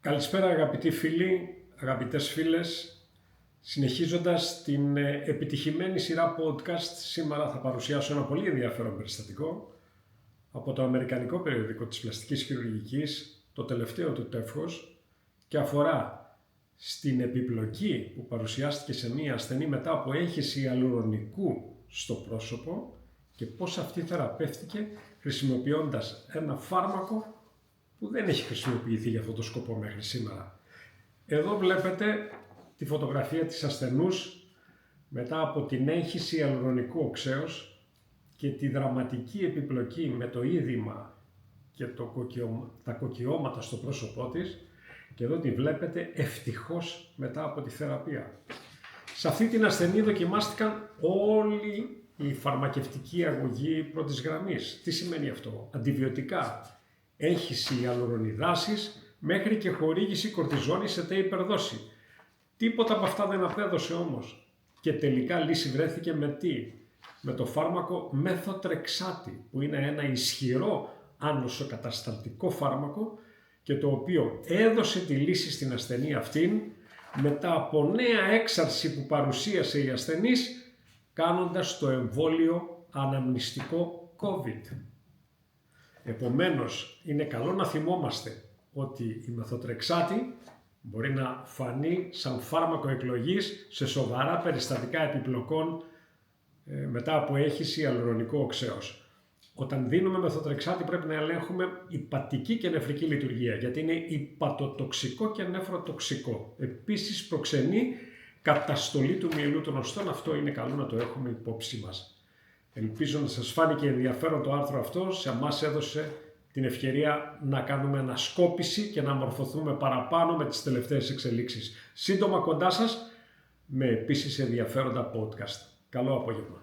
Καλησπέρα αγαπητοί φίλοι, αγαπητές φίλες. Συνεχίζοντας την επιτυχημένη σειρά podcast, σήμερα θα παρουσιάσω ένα πολύ ενδιαφέρον περιστατικό από το αμερικανικό περιοδικό της πλαστικής χειρουργικής, το τελευταίο του τεύχος, και αφορά στην επιπλοκή που παρουσιάστηκε σε μία ασθενή μετά από έγχυση ιαλουρονικού στο πρόσωπο και πώς αυτή θεραπεύτηκε χρησιμοποιώντας ένα φάρμακο που δεν έχει χρησιμοποιηθεί για αυτό το σκοπό μέχρι σήμερα. Εδώ βλέπετε τη φωτογραφία της ασθενούς μετά από την έγχυση ιαλουρονικού οξέως και τη δραματική επιπλοκή με το είδημα και τα κοκκιώματα στο πρόσωπό της, και εδώ τη βλέπετε ευτυχώς μετά από τη θεραπεία. Σε αυτή την ασθενή δοκιμάστηκαν όλοι οι φαρμακευτικοί αγωγοί πρώτης γραμμής. Τι σημαίνει αυτό? Αντιβιωτικά, έγχυση ιαλουρονιδάσης, μέχρι και χορήγηση κορτιζόνης σε τε υπερδόση. Τίποτα από αυτά δεν απέδωσε όμως. Και τελικά λύση βρέθηκε με τι? Με το φάρμακο μεθοτρεξάτη, που είναι ένα ισχυρό άνοσοκατασταλτικό φάρμακο και το οποίο έδωσε τη λύση στην ασθενή αυτήν μετά από νέα έξαρση που παρουσίασε η ασθενής κάνοντας το εμβόλιο αναμνηστικό COVID. Επομένως, είναι καλό να θυμόμαστε ότι η μεθοτρεξάτη μπορεί να φανεί σαν φάρμακο εκλογής σε σοβαρά περιστατικά επιπλοκών μετά από έγχυση ιαλουρονικού οξέως. Όταν δίνουμε μεθοτρεξάτη πρέπει να ελέγχουμε υπατική και νεφρική λειτουργία, γιατί είναι υπατοτοξικό και νεφροτοξικό. Επίσης προξενεί καταστολή του μυελού των οστών. Αυτό είναι καλό να το έχουμε υπόψη μας. Ελπίζω να σας φάνηκε ενδιαφέρον το άρθρο αυτό. Σε εμάς έδωσε την ευκαιρία να κάνουμε ανασκόπηση και να μορφωθούμε παραπάνω με τις τελευταίες εξελίξεις. Σύντομα κοντά σας με επίσης ενδιαφέροντα podcast. Καλό απόγευμα.